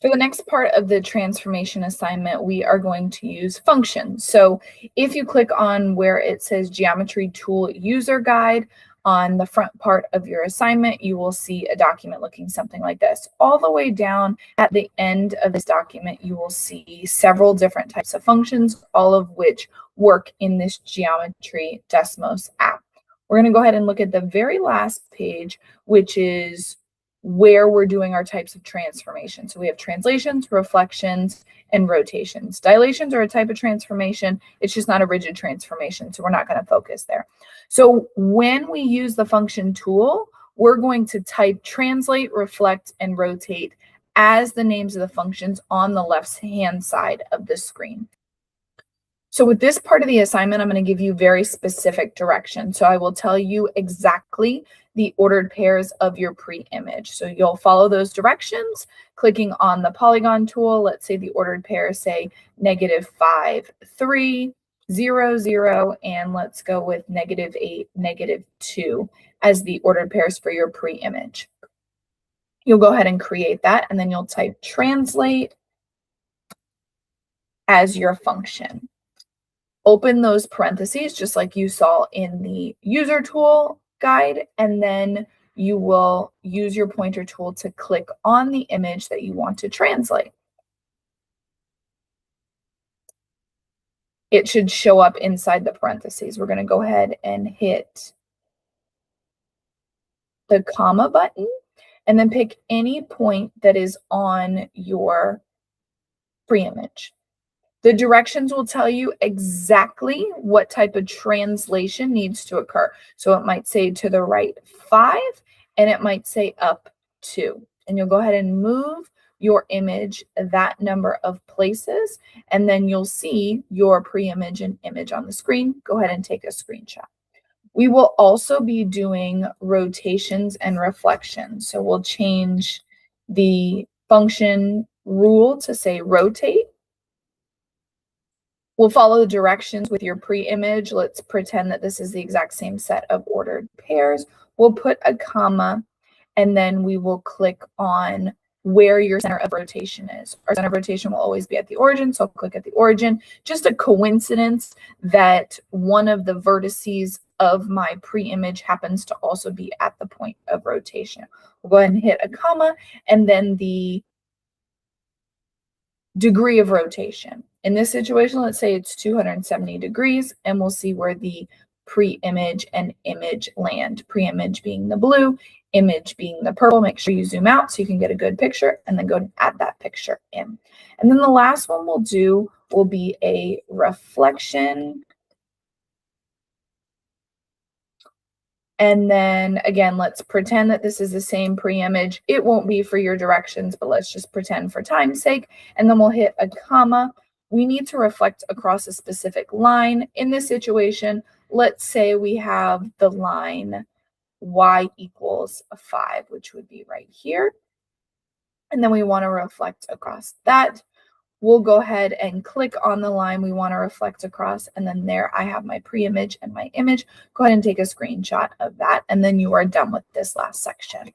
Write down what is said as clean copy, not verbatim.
For the next part of the transformation assignment, we are going to use functions. So if you click on where it says Geometry Tool User Guide on the front part of your assignment, you will see a document looking something like this. All the way down at the end of this document, you will see several different types of functions, all of which work in this Geometry Desmos app. We're going to go ahead and look at the very last page, which is where we're doing our types of transformation. So we have translations, reflections, and rotations. Dilations are a type of transformation. It's just not a rigid transformation, so we're not going to focus there. So when we use the function tool, we're going to type translate, reflect, and rotate as the names of the functions on the left-hand side of the screen. So with this part of the assignment, I'm going to give you very specific directions. So I will tell you exactly the ordered pairs of your pre-image. So you'll follow those directions, clicking on the polygon tool. Let's say the ordered pairs say -5, 3, 0, 0, and let's go with -8, -2 as the ordered pairs for your pre-image. You'll go ahead and create that, and then you'll type translate as your function. Open those parentheses just like you saw in the user tool guide, and then you will use your pointer tool to click on the image that you want to translate. It should show up inside the parentheses. We're going to go ahead and hit the comma button and then pick any point that is on your pre-image. The directions will tell you exactly what type of translation needs to occur. So it might say to the right 5, and it might say up 2. And you'll go ahead and move your image that number of places, and then you'll see your pre-image and image on the screen. Go ahead and take a screenshot. We will also be doing rotations and reflections. So we'll change the function rule to say rotate. We'll follow the directions with your pre-image. Let's pretend that this is the exact same set of ordered pairs. We'll put a comma, and then we will click on where your center of rotation is. Our center of rotation will always be at the origin, so I'll click at the origin. Just a coincidence that one of the vertices of my pre-image happens to also be at the point of rotation. We'll go ahead and hit a comma, and then the degree of rotation. In this situation, let's say it's 270 degrees, and we'll see where the pre-image and image land. Pre-image being the blue, image being the purple. Make sure you zoom out so you can get a good picture, and then go and add that picture in. And then the last one we'll do will be a reflection. And then again, let's pretend that this is the same pre-image. It won't be for your directions, but let's just pretend for time's sake. And then we'll hit a comma. We need to reflect across a specific line. In this situation, let's say we have the line y equals 5, which would be right here. And then we want to reflect across that. We'll go ahead and click on the line we want to reflect across, and then there I have my pre-image and my image. Go ahead and take a screenshot of that, and then you are done with this last section.